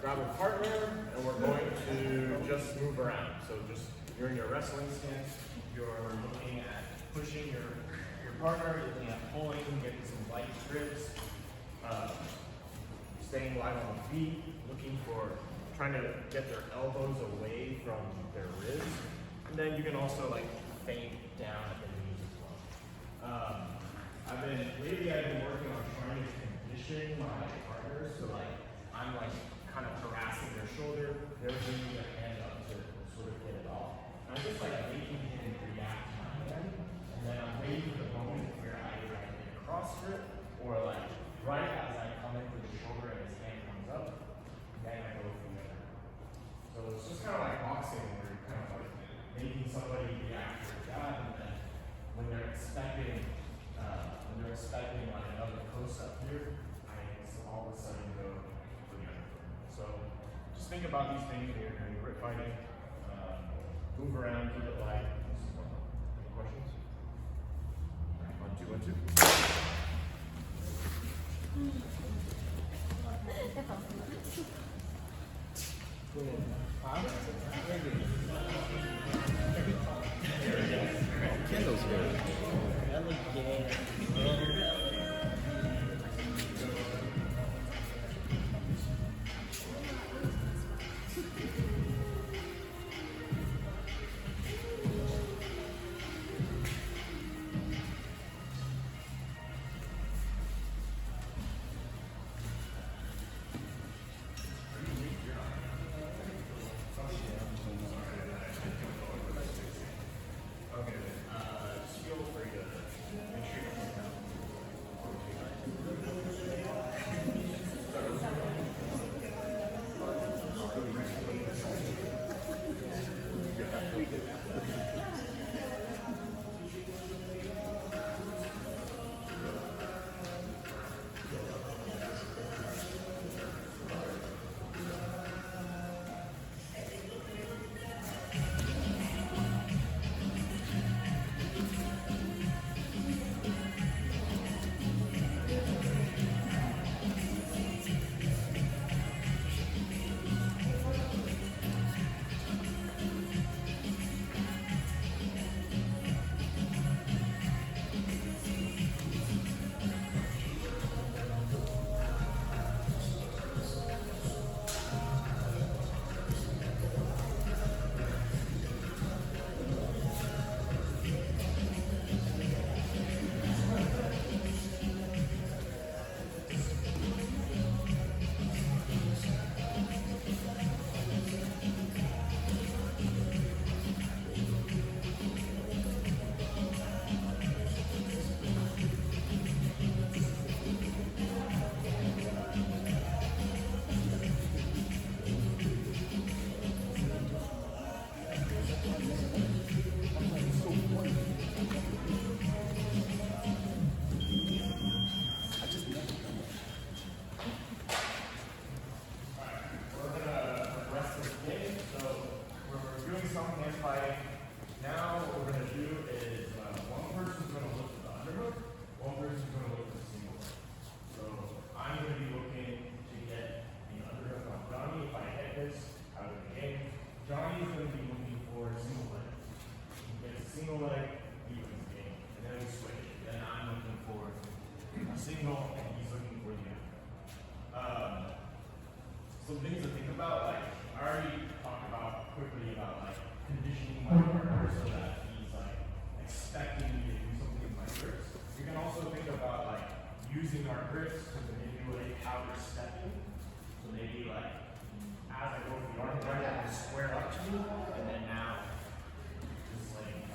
grab a partner, and we're going to just move around. So just, you're in your wrestling stance, you're looking at pushing your partner, you're looking at pulling, getting some light grips, staying light on the feet, looking for, trying to get their elbows away from their ribs. And then you can also like feint down at the knees as well. Lately I've been working on trying to condition my partners, so like, I'm like kind of harassing their shoulder, they're bringing their hand up to sort of get it off. And I'm just like making him react to my hand, and then I'm waiting for the moment where I either get a cross grip, or like, right as I come in with the shoulder and his hand comes up, then I go from there. So it's just kind of like boxing, where you're kind of like making somebody react to your jab, and then when they're expecting like another close up here, I all of a sudden go for the underhook. So just think about these things when you're doing grip fighting. Move around, keep it light. Any questions? All right, 1, 2, 1, 2. Candles here. Some things to think about, like, I already talked about quickly about like conditioning my partner so that he's like expecting me to do something with my grips. You can also think about like using our grips to manipulate how we're stepping. So maybe like as I go with the arm, right, I can square up to you, and then now just like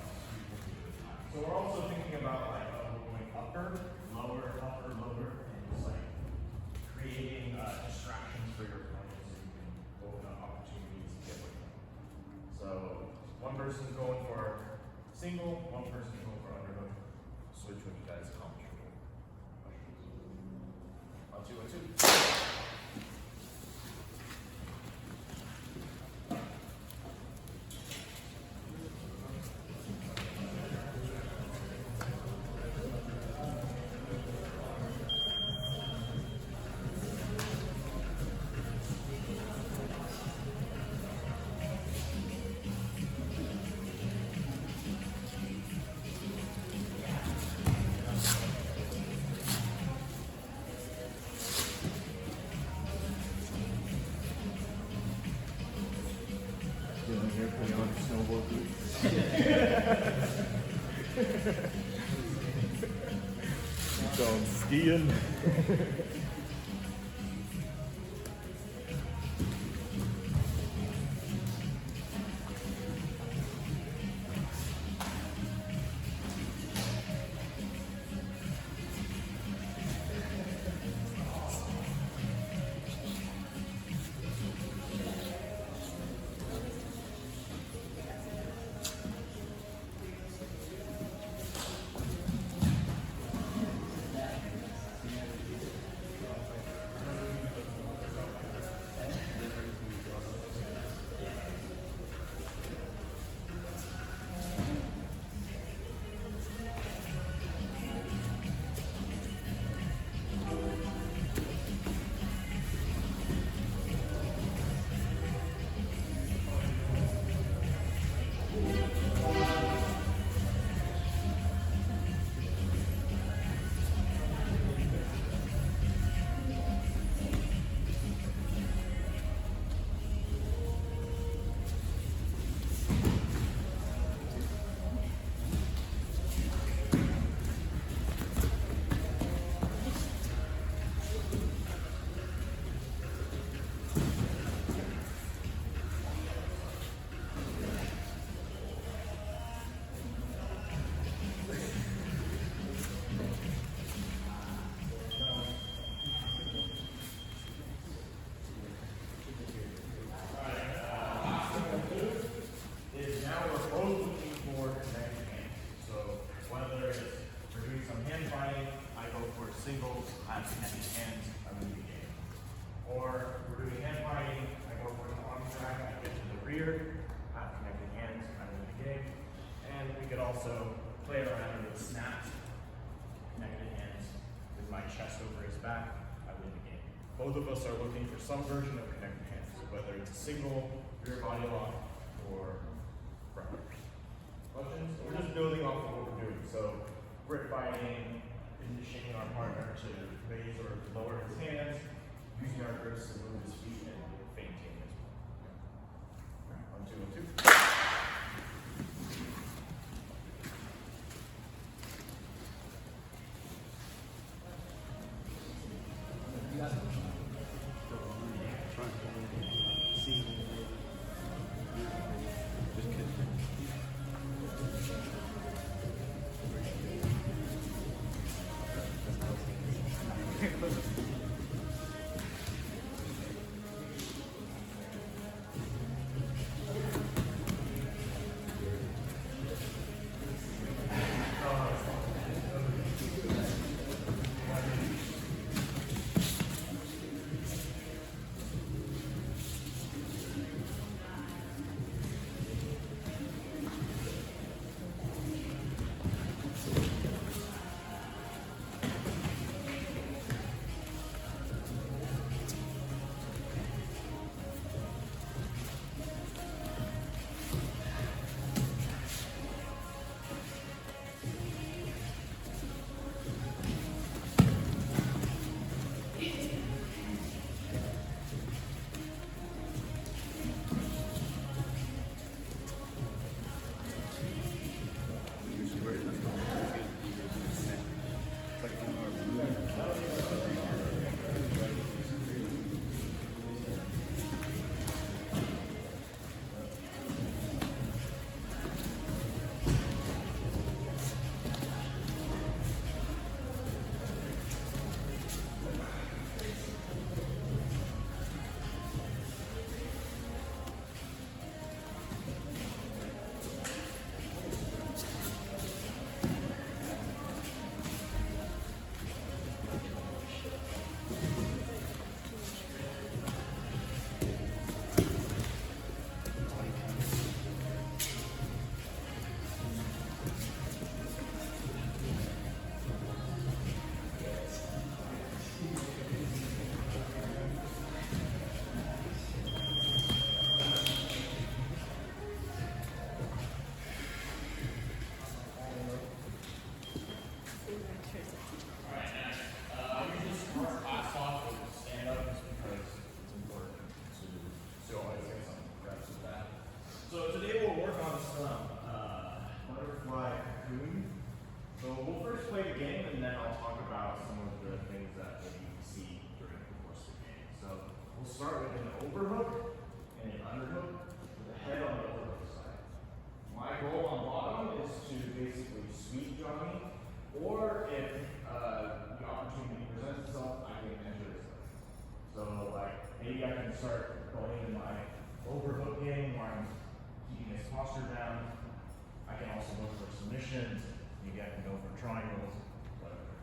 so we're also thinking about like going upper, lower, and just like creating distractions for your opponent so you can open up opportunities to get with them. So one person's going for single, one person's going for underhook. Switch when you guys accomplish your goal. Questions? 1, 2, 1, 2. on snowboard boots. Going skiing. Singles, I have connected hands, I win the game. Or we're doing hand fighting, I go for an arm drag, I get to the rear, I have connected hands, I win the game. And we could also play around with snaps, connected hands, with my chest over his back, I win the game. Both of us are looking for some version of connected hands, whether it's a single, rear body lock, or front. Questions? We're just building off of what we're doing. So grip fighting, conditioning our partner to raise or lower his hands, using our grips to move his feet, and feinting as well. All right, 1, 2, 1, 2. overhook and an underhook with the head on the overhook side. My goal on bottom is to basically sweep Johnny, or if the opportunity presents itself, I can enter this. So like maybe I can start going into my overhook game where I'm keeping his posture down. I can also look for submissions. Maybe I can go for triangles, whatever.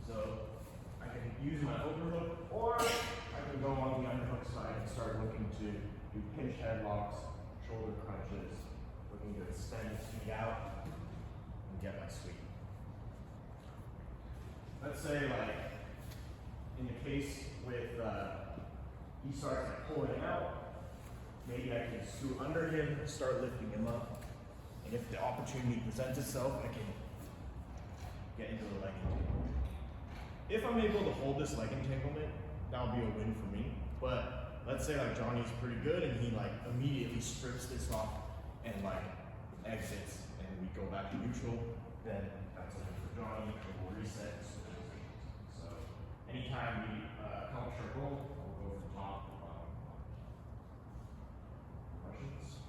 So I can use my overhook, or I can go on the underhook side and start looking to do pinch headlocks, shoulder crunches, looking to extend his feet out and get my sweep. Let's say like in the case with he starts like pulling out, maybe I can scoot under him, start lifting him up, and if the opportunity presents itself, I can get into the leg entanglement. If I'm able to hold this leg entanglement, that'll be a win for me. But let's say like Johnny's pretty good and he like immediately strips this off and like exits and we go back to neutral, then that's a win for Johnny and we'll reset and switch positions. So anytime we accomplish our goal, we'll go from top to bottom. Questions?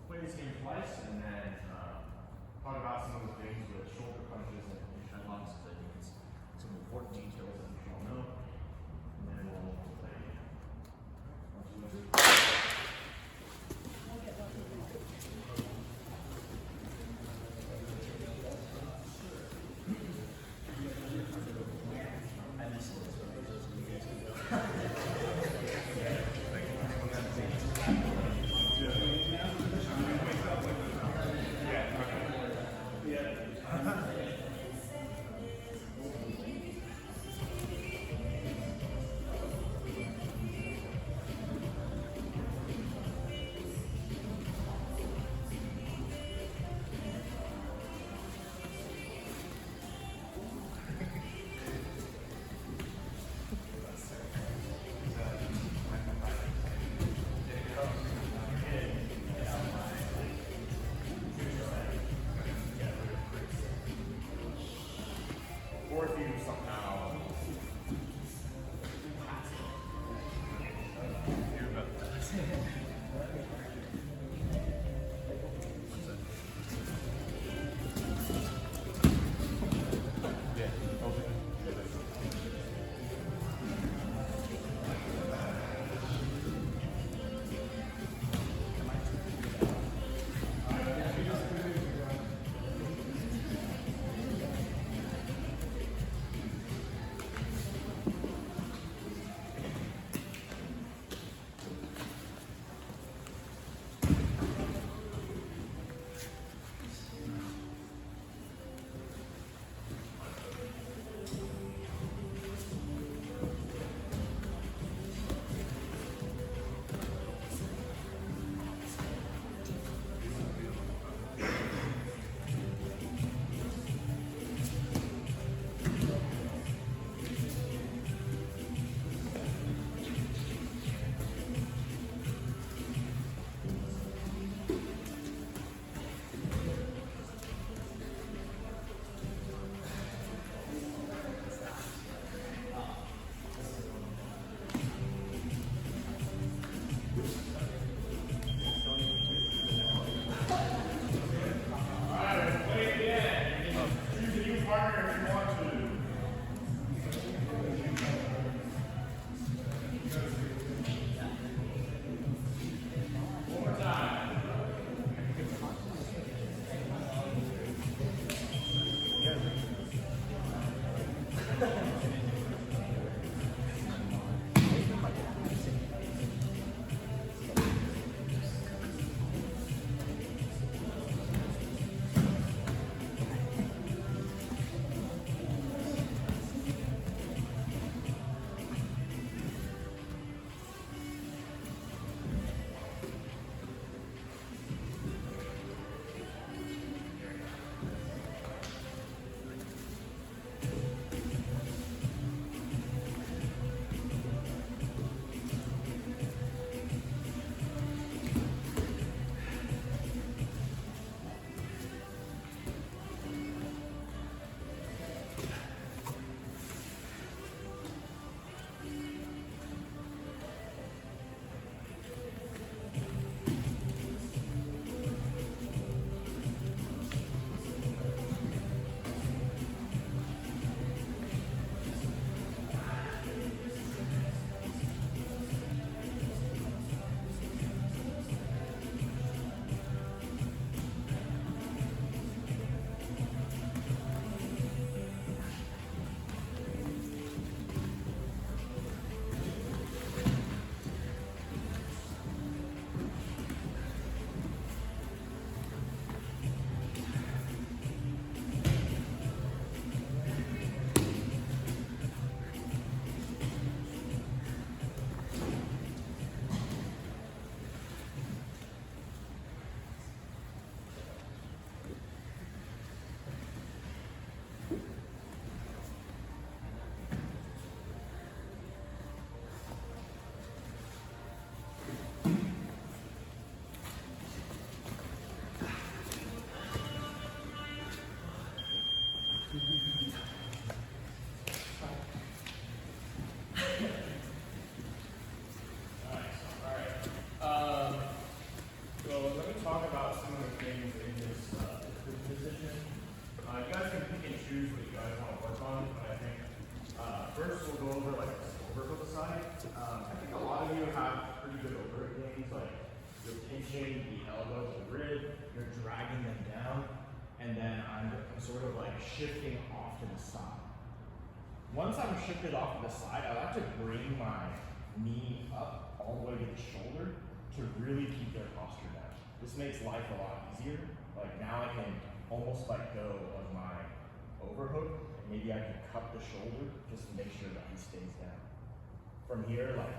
Play this game twice and then talk about some of the things with shoulder punches and pinch headlocks because I think it's some important details that we should all know. And then we'll play again. Once I'm shifted off to the side, I like to bring my knee up all the way to the shoulder to really keep their posture down. This makes life a lot easier. Like now I can almost let go of my overhook, and maybe I can cup the shoulder just to make sure that he stays down. From here, like,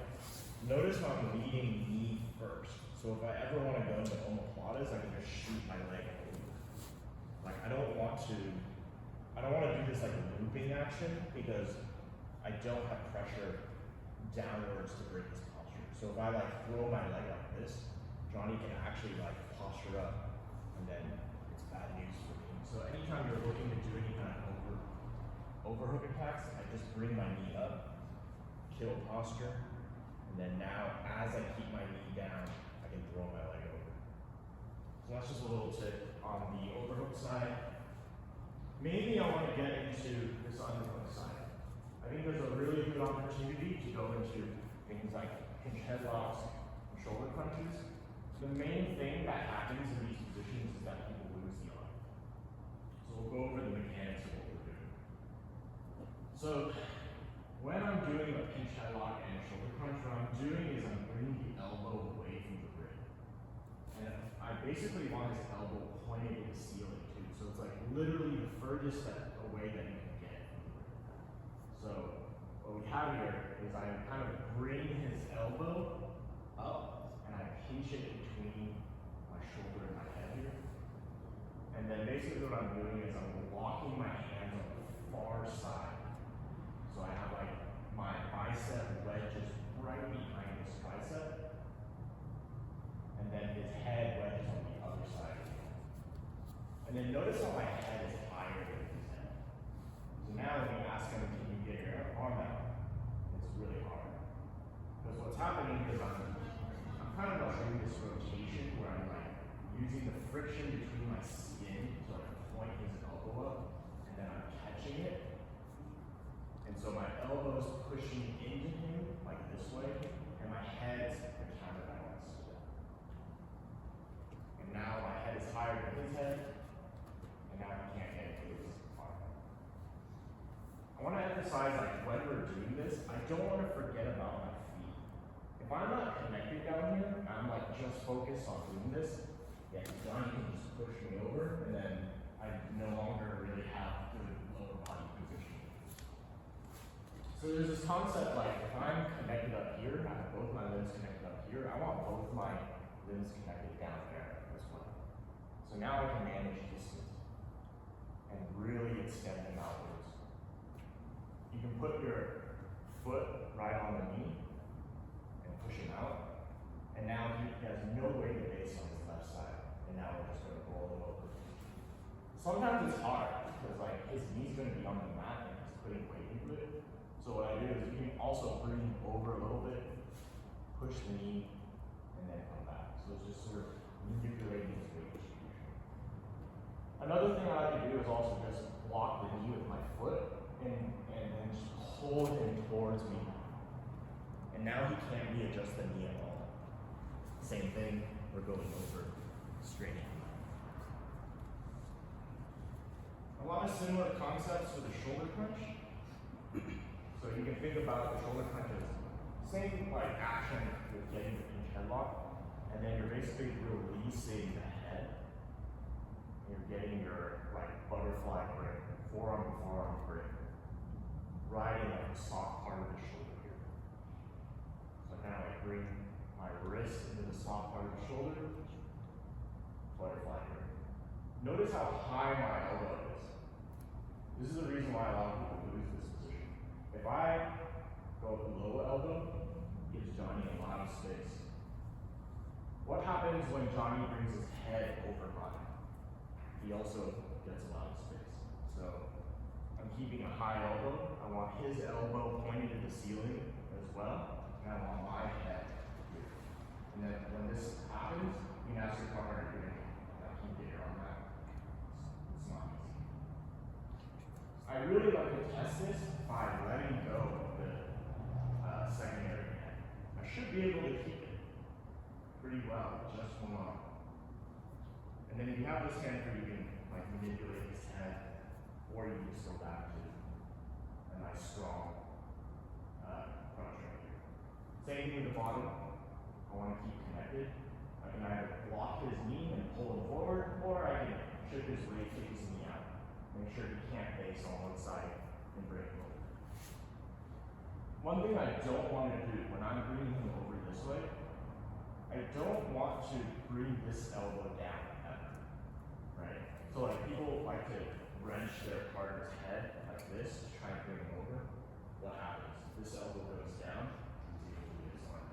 notice how I'm leading knee first. So if I ever want to go into omoplatas, I can just shoot my leg over. Like I don't want to do this like a looping action because I don't have pressure downwards to break this posture. So if I like throw my leg like this, Johnny can actually like posture up, and then it's bad news for me. So anytime you're looking to do any kind of overhook attacks, I just bring my knee up, kill posture, and then now as I keep my knee down, I can throw my leg over. So that's just a little tip on the overhook side. Maybe I want to get into this underhook side. I think there's a really good opportunity to go into things like pinch headlocks and shoulder crunches. The main thing that happens in these positions is that people lose the arm. So we'll go over the mechanics of what we're doing. So when I'm doing a pinch headlock and a shoulder crunch, what I'm doing is I'm bringing the elbow away from the rib. And I basically want his elbow pointed at the ceiling too. So it's like literally the furthest away that you can get from the rib. So what we have here is I kind of bring his elbow up and I pinch it between my shoulder and my head here. And then basically what I'm doing is I'm locking my hands on the far side. So I have like my bicep wedges right behind his tricep. And then his head wedges on the other side. And then notice how my head is higher than his head. So now when you ask him, can you get your arm out? It's really hard. Because what's happening is I'm kind of like doing this rotation where I'm like using the friction between my skin to like point his elbow up, and then I'm catching it. And so my elbow is pushing into him like this way, and my head's the counterbalance to that. And now my head is higher than his head, and now he can't get to his arm. I want to emphasize, like, when we're doing this, I don't want to forget about my feet. If I'm not connected down here, and I'm like just focused on doing this, yeah, Johnny can just push me over, and then I no longer really have good lower body position. So there's this concept like, if I'm connected up here, I have both my limbs connected up here, I want both my limbs connected down there as well. So now I can manage distance and really extend them outwards. You can put your foot right on the knee and push him out, and now he has no weight of base on his left side, and now we're just going to roll him over. Sometimes it's hard because like his knee's going to be on the mat and he's putting weight into it. So what I do is you can also bring him over a little bit, push the knee, and then come back. So it's just sort of manipulating his weight distribution. Another thing I like to do is also just block the knee with my foot and then just hold him towards me. And now he can't readjust the knee at all. Same thing, we're going over, straightening. A lot of similar concepts for the shoulder crunch. So you can think about the shoulder crunch as same like action with getting the pinch headlock, and then you're basically releasing the head. You're getting your like butterfly grip, forearm to forearm grip, riding like the soft part of the shoulder here. So I kind of like bring my wrist into the soft part of the shoulder, butterfly grip. Notice how high my elbow is. This is the reason why a lot of people lose this position. If I go low elbow, gives Johnny a lot of space. What happens when Johnny brings his head over body? He also gets a lot of space. So I'm keeping a high elbow. I want his elbow pointed at the ceiling as well. And I want my head here. And then when this happens, you can ask your partner if you're going to get your arm out. It's not easy. I really like to test this by letting go of the secondary hand. I should be able to keep it pretty well, just one arm. And then if you have this hand where you can like manipulate his head, or you can just go back to a nice strong crunch right here. Same thing with the bottom. I want to keep connected. I can either block his knee and pull him forward, or I can shift his weight, kick his knee out. Make sure he can't base on one side and bring him over. One thing I don't want to do when I'm bringing him over this way, I don't want to bring this elbow down ever, right? So like people like to wrench their partner's head like this to try and bring him over. What happens? This elbow goes down, he's able to do his arm.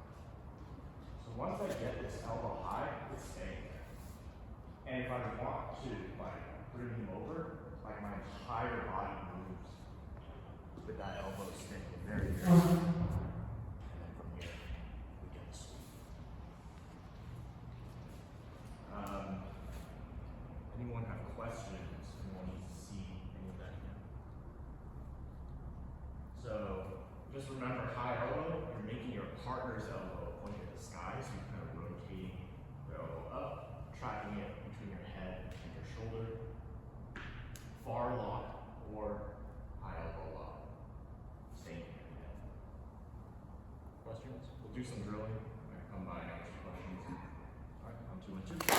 So once I get this elbow high, it's staying there. And if I want to like bring him over, like my entire body moves with that elbow staying very, very strong. And then from here, we get the sweep. Anyone have questions? Anyone needs to see any of that again? So just remember, high elbow, you're making your partner's elbow pointing at the sky, so you're kind of rotating their elbow up, tracking it between your head and your shoulder. Far lock or high elbow lock. Same thing again. Questions? We'll do some drilling. I can come by and answer questions. All right, on 2 and 2.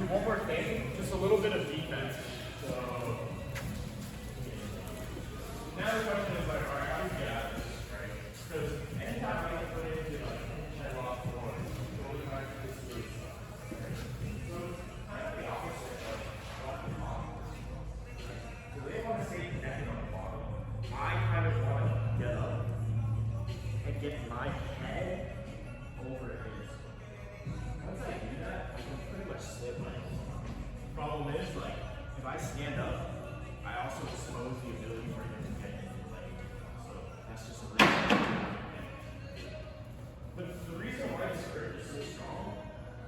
One more thing, just a little bit of defense. So now the question is like, all right, how do we get out of this, right? Because anytime I get put into like head off or going back to this loop stuff, right? So it's kind of the opposite of what the mom is. So they want to stay connected on the bottom. I kind of want to get up and get my head over his. Once I do that, I can pretty much slip my ankle. Problem is, like, if I stand up, I also expose the ability for him to get into the leg. So that's just a reason. But the reason why this grip is so strong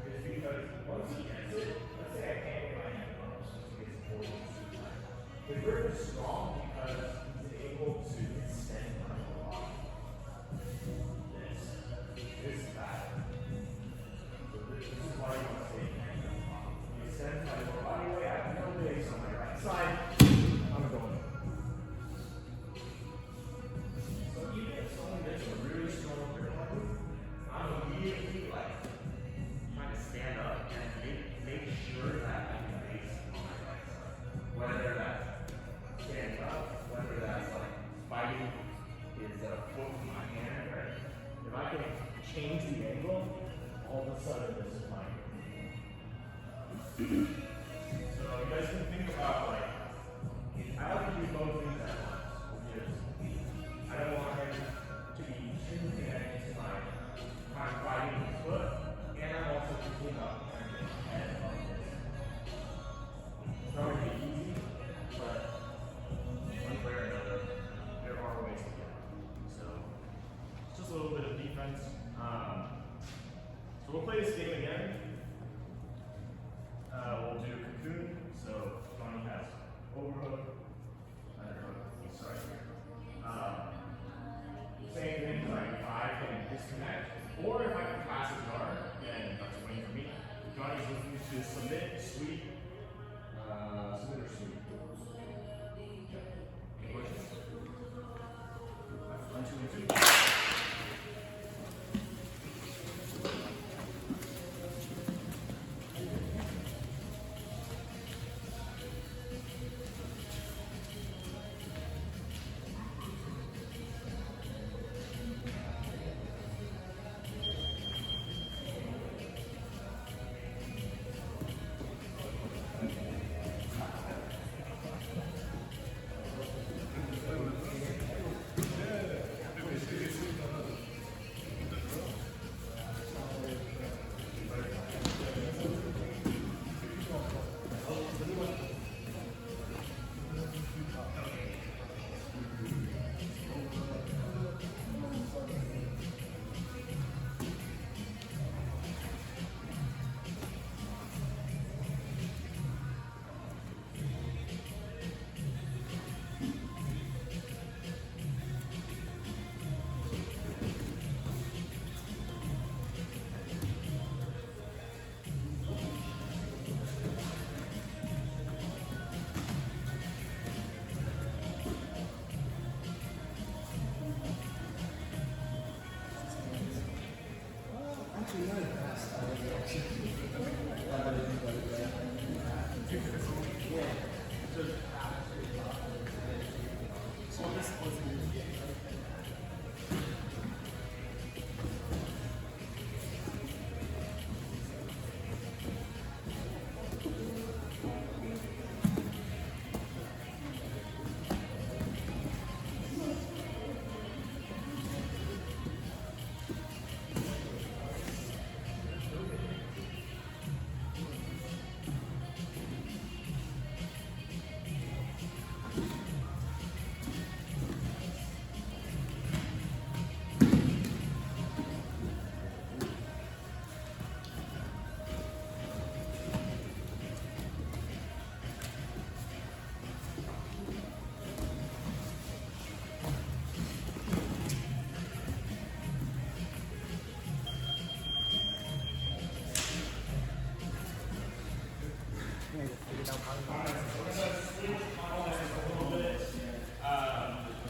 is because once he gets it, let's say I can't get my hand on it, so he gets forward. The grip is strong because he's able to extend my body. This is bad. This is why you want to stay connected on the bottom. You extend my lower body weight. I have no base on my right side. I'm going. So even if someone gets a really strong grip on me, I'm immediately like trying to stand up and make sure that I can base on my right side. Whether that's standing up, whether that's like fighting his foot with my hand, right? If I can change the angle, all of a sudden this is mine. So you guys can think about like, how can you do both things at once? Which is, I don't want him to be too connected to my kind of fighting his foot, and I'm also thinking about trying to get my head on this. It's not going to be easy, but one way or another, there are ways to get it. So it's just a little bit of defense. So we'll play this game again. We'll do cocoon. So Johnny has overhook, underhook, sorry. Same thing, like if I can disconnect, or if I can pass a guard, then that's a win for me. Johnny's looking to submit, sweep, submit or sweep. Any questions? 1, 2, and 2.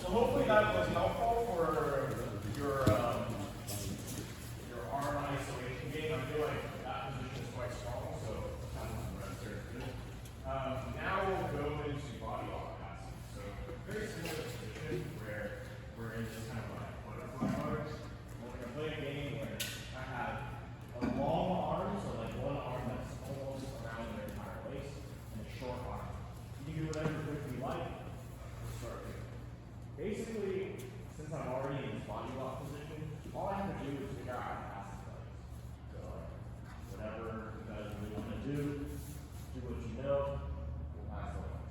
So hopefully that was helpful for your arm isolation game. I feel like that position is quite strong, so kind of rest there is good. Now we'll go into body lock passing. So very similar position where we're in this kind of like butterfly mode. We're going to play a game where I have a long arm, so like one arm that's almost around their entire waist, and a short arm. You can do whatever grip you like. We'll start here. Basically, since I'm already in this body lock position, all I have to do is figure out how to pass the legs. So whatever you guys really want to do what you know, we'll pass the legs.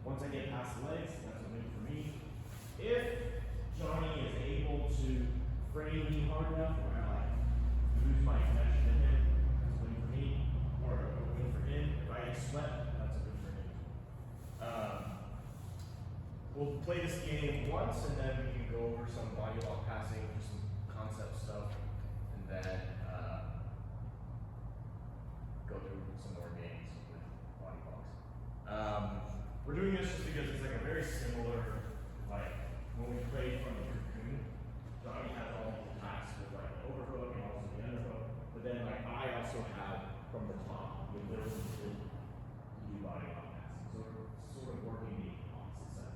Once I get past the legs, that's a win for me. If Johnny is able to frame me hard enough where I like lose my connection to him, that's a win for me. Or a win for him. If I get swept, that's a win for him. We'll play this game once and then we can go over some body lock passing, some concept stuff, and then go through some more games with body locks. We're doing this just because it's like a very similar, like when we played from the cocoon, Johnny has all the attacks with like the overhook and also the underhook, but then like I also have from the top the ability to do body lock passing. So we're sort of working the opposite side.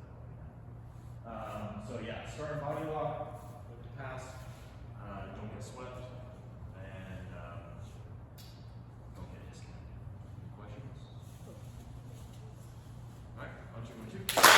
So yeah, start body lock, look to pass, don't get swept, and don't get disconnected. Any questions? Alright, 1, 2, 1, 2.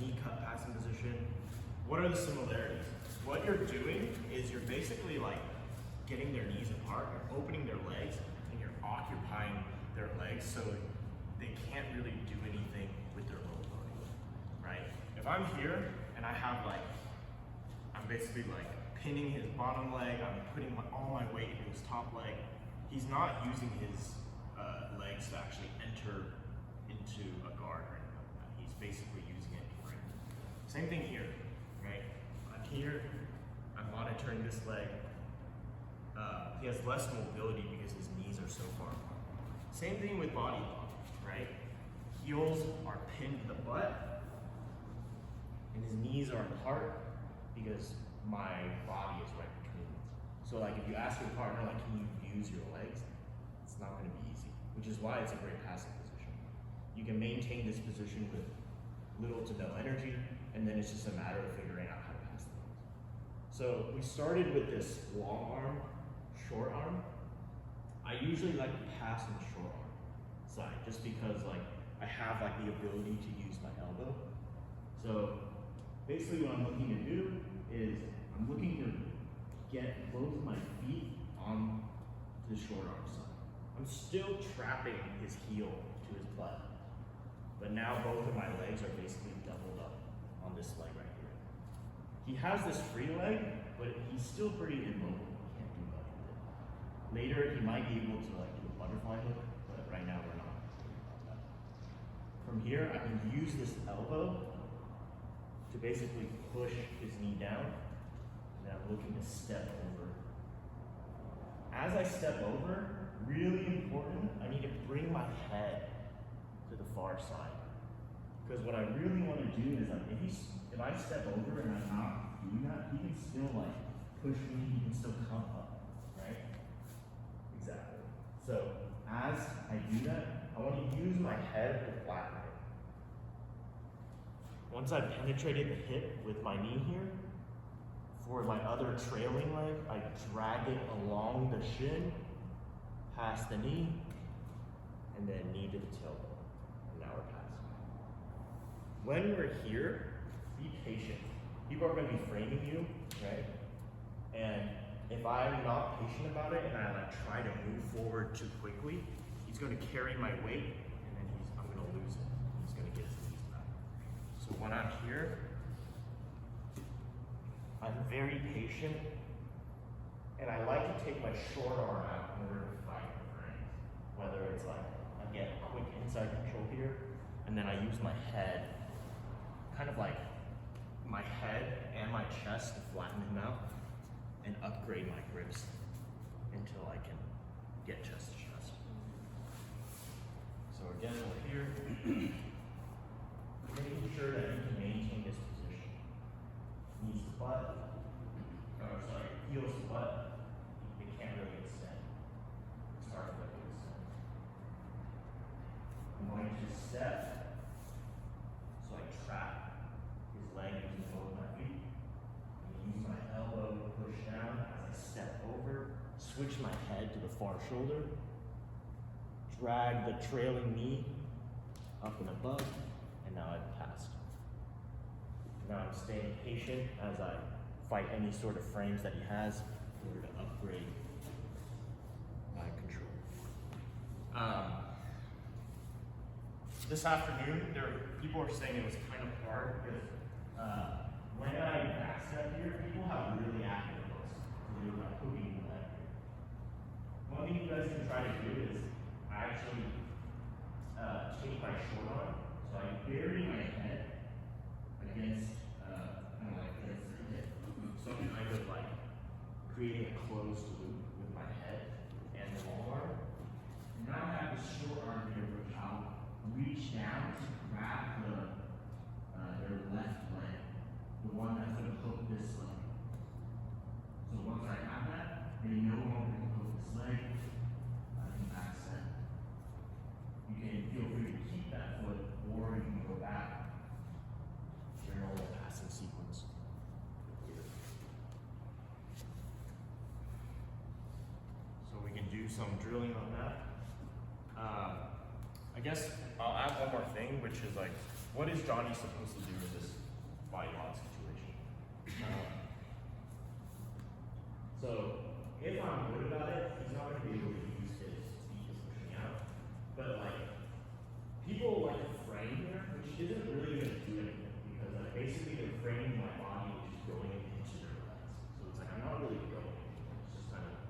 knee cut passing position. What are the similarities? What you're doing is you're basically like getting their knees apart, you're opening their legs, and you're occupying their legs so they can't really do anything with their lower body, right? If I'm here and I have like, I'm basically like pinning his bottom leg, I'm putting all my weight into his top leg, he's not using his legs to actually enter into a guard or anything like that. He's basically using it for it. Same thing here, right? I'm here, I'm monitoring this leg. He has less mobility because his knees are so far apart. Same thing with body lock, right? Heels are pinned to the butt, and his knees are apart because my body is right between them. So like if you ask your partner, like, can you use your legs? It's not gonna be easy, which is why it's a great passing position. You can maintain this position with little to no energy, and then it's just a matter of figuring out how to pass the legs. So we started with this long arm, short arm. I usually like to pass on the short arm side, just because like I have like the ability to use my elbow. So basically what I'm looking to do is I'm looking to get both of my feet on the short arm side. I'm still trapping his heel to his butt, but now both of my legs are basically doubled up on this leg right here. He has this free leg, but he's still pretty immobile. He can't do much with it. Later, he might be able to like do a butterfly hook, but right now we're not thinking about that. From here, I can use this elbow to basically push his knee down, and I'm looking to step over. As I step over, really important, I need to bring my head to the far side. Because what I really want to do is like, if I step over and I'm not doing that, he can still like push me, he can still come up, right? Exactly. So as I do that, I want to use my head to flatten it. Once I've penetrated the hip with my knee here, for my other trailing leg, I drag it along the shin, past the knee, and then knee to the tailbone. And now we're passing. When we're here, be patient. People are going to be framing you, right? And if I'm not patient about it and I like try to move forward too quickly, he's going to carry my weight, and then I'm going to lose it. He's going to get his knees back. So when I'm here, I'm very patient, and I like to take my short arm out in order to fight the frames. Whether it's like, I get quick inside control here, and then I use my head, kind of like my head and my chest to flatten him out and upgrade my grips until I can get chest to chest. So again, we're here, making sure that you can maintain this position. Knees to butt, heels to butt, it can't really extend. It's hard to extend. I'm going to step, so I trap his leg using both my feet. I'm going to use my elbow to push down as I step over, switch my head to the far shoulder, drag the trailing knee up and above, and now I've passed. Now I'm staying patient as I fight any sort of frames that he has in order to upgrade my control. This afternoon, people were saying it was kind of hard because when I backstep here, people have really active hooks. So they were like hooking the leg. One thing you guys can try to do is I actually take my short arm, so I bury my head against kind of like this, so I'm kind of like creating a closed loop with my head and the long arm. And now I have this short arm here, which I'll reach down to grab their left leg, the one that's going to hook this leg. So once I have that, they no longer can hook this leg. I can backstep. You can feel free to keep that foot, or you can go back to your normal passing sequence. So we can do some drilling on that. I guess I'll add one more thing, which is like what is Johnny supposed to do in this body lock situation? So if I'm good about it, he's not going to be able to use his feet to push me out. But like, people like to frame here, which isn't really going to do anything because like basically they're framing my body, which is going into their legs. So it's like I'm not really going anywhere. It's just kind of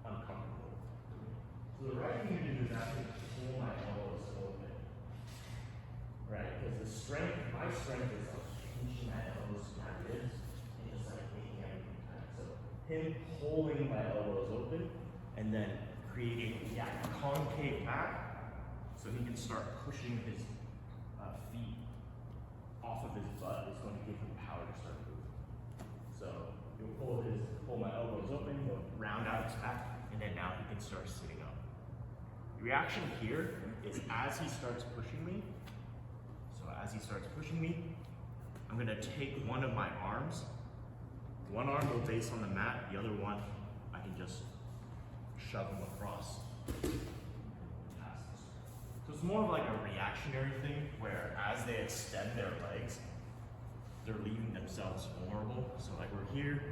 uncomfortable. So the right thing to do is actually pull my elbows open. Right? Because the strength, my strength is like pinching my elbows to my ribs and just like making everything tight. So him pulling my elbows open and then creating a concave back so he can start pushing his feet off of his butt is going to give him power to start moving. So he'll pull my elbows open, he'll round out his back, and then now he can start sitting up. The reaction here is as he starts pushing me, I'm gonna take one of my arms. One arm will base on the mat, the other one, I can just shove him across. So it's more of like a reactionary thing where as they extend their legs, they're leaving themselves vulnerable. So like we're here,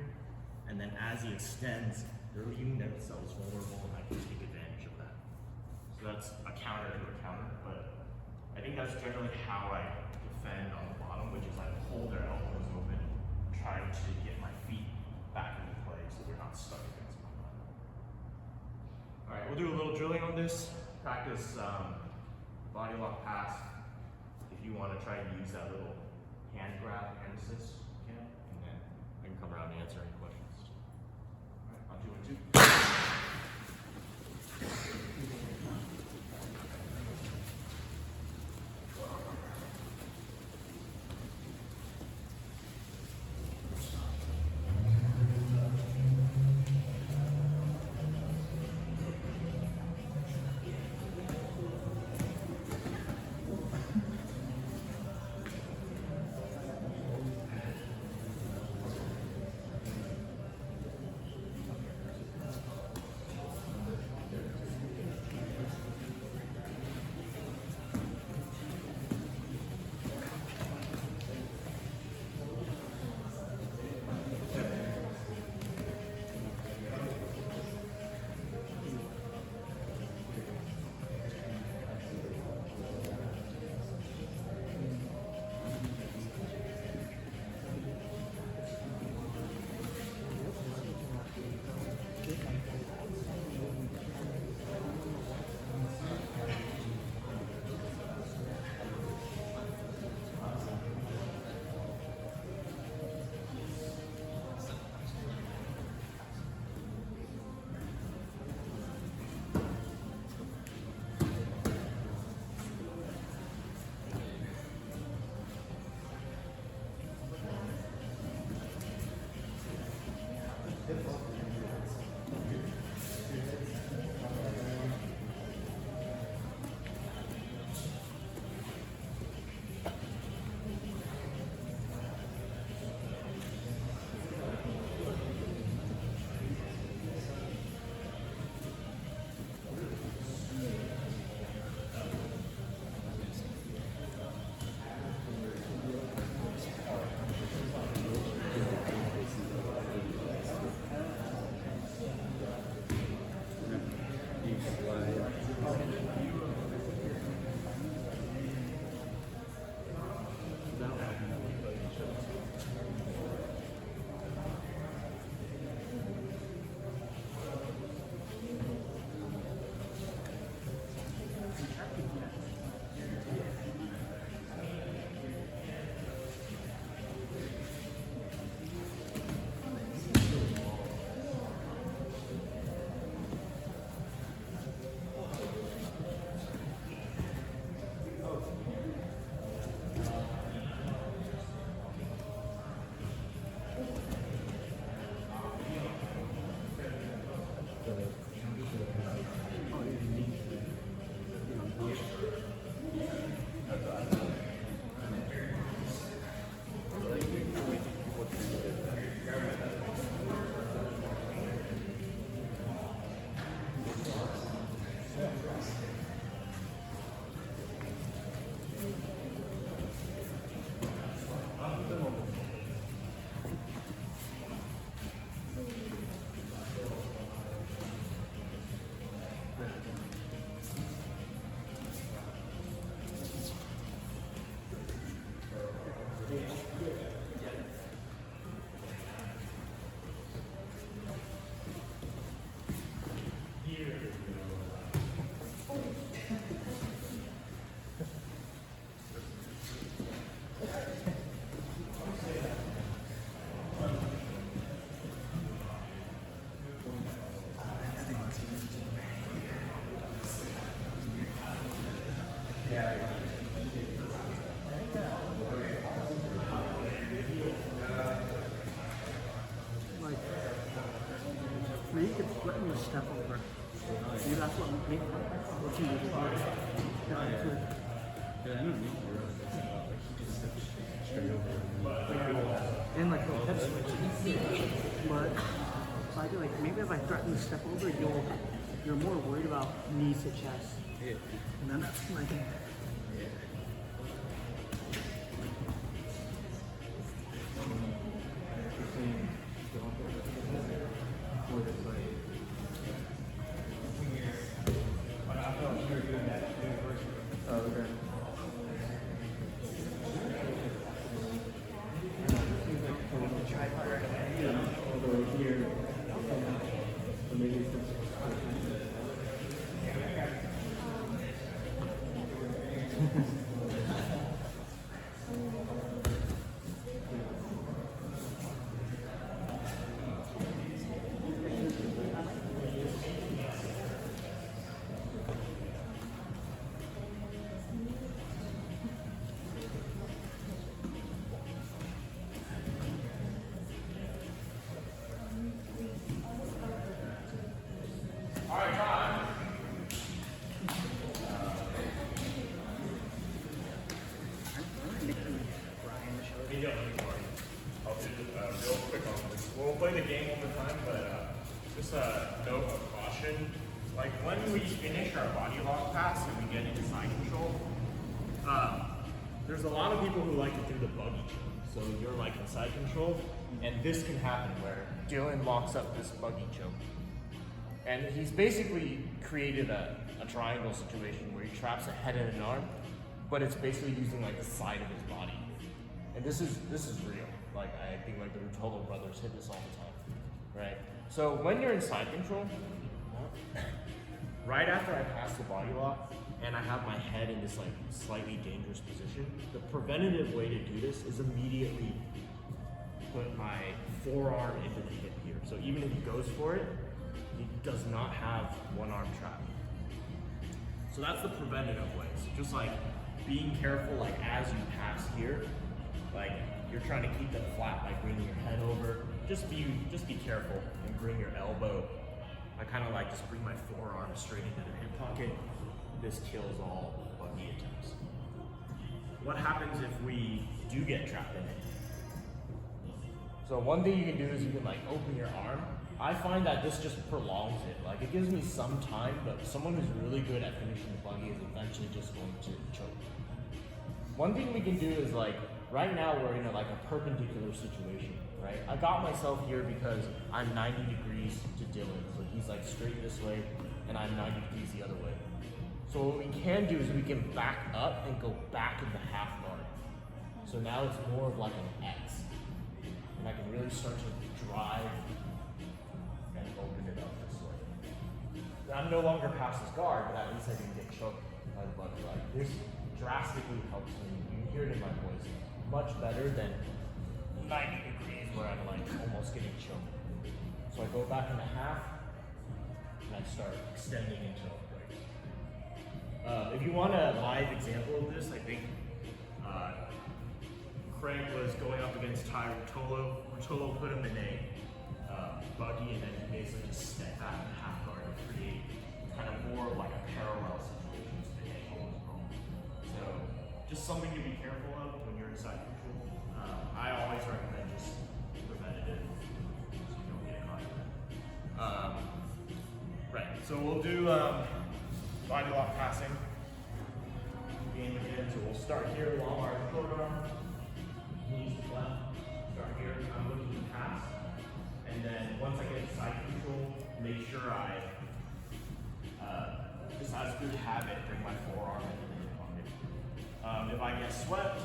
and then as he extends, they're leaving themselves vulnerable and I can take advantage of that. So that's a counter to a counter, but I think that's generally how I defend on the bottom, which is I pull their elbows open, trying to get my feet back into play so they're not stuck against my butt. All right, we'll do a little drilling on this. Practice body lock pass. If you want to try to use that little hand grab, hand assist, you can, and then I can come around and answer any questions. All right, on 2 and 2. letting you step over. Maybe that's what you would do. Yeah, I don't know. Straight over. And like the hip switch. But so I feel like maybe if I threaten to step over, you're more worried about knees to chest. Yeah. And then that's my thing. I'll do real quick on this. We'll play the game one more time, but just a note of caution. Like when we finish our body lock pass and we get into side control, there's a lot of people who like to do the buggy choke. So you're like in side control, and this can happen where Dylan locks up this buggy choke. And he's basically created a triangle situation where he traps a head and an arm, but it's basically using like the side of his body. And this is real. Like I think like the Rutolo brothers hit this all the time, right? So when you're in side control, right after I pass the body lock and I have my head in this like slightly dangerous position, the preventative way to do this is immediately put my forearm into the hip here. So even if he goes for it, he does not have one arm trap. So that's the preventative way. So just like being careful, like as you pass here, like you're trying to keep them flat by bringing your head over. Just be careful and bring your elbow. I kind of like just bring my forearm straight into the hip pocket. This kills all buggy attempts. What happens if we do get trapped in it? So one thing you can do is you can like open your arm. I find that this just prolongs it. Like it gives me some time, but someone who's really good at finishing the buggy is eventually just going to choke. One thing we can do is like, right now we're in a perpendicular situation, right? I got myself here because I'm 90 degrees to Dylan. So he's like straight this way and I'm 90 degrees the other way. So what we can do is we can back up and go back into half guard. So now it's more of like an X. And I can really start to drive and open it up this way. I'm no longer past his guard, but at least I didn't get choked by the buggy. Like this drastically helps me. You can hear it in my voice. Much better than 90 degrees where I'm like almost getting choked. So I go back into half and I start extending into a break. If you want a live example of this, I think Craig was going up against Ty Rutolo. Rutolo put him in a buggy and then he basically just stepped back in half guard to create kind of more of like a parallel situation to the angle of home. So just something to be careful of when you're in side control. I always recommend just preventative so you don't get caught in that. Right, so we'll do body lock passing game again. So we'll start here, long arm, short arm. Knees to left, start here, I'm looking to pass, and then once I get side control, make sure I, just as a good habit, bring my forearm into the hip pocket. If I get swept,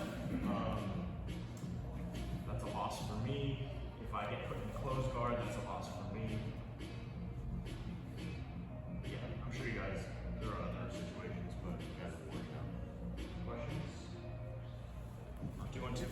that's a loss for me. If I get put in close guard, that's a loss for me. Yeah, I'm sure you guys, there are other situations, but you guys will work out. Questions? Do you want to?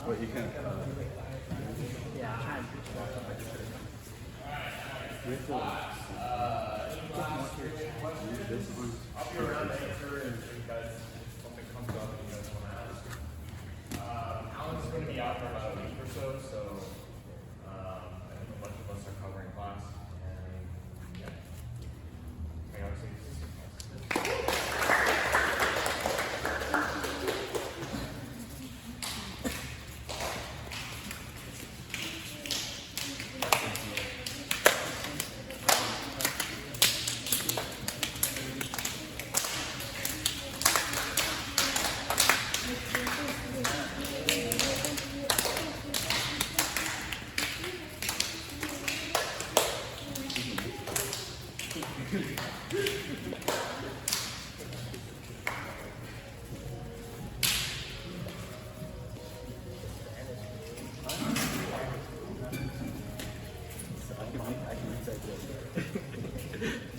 What you can't. Yeah, I You have to put more to your chest. This one. I'll be around to answer if you guys something comes up and you guys want to ask. Alan's going to be out for about a week or so, so I think a bunch of us are covering class. And yeah, hang out and see. I can reach that.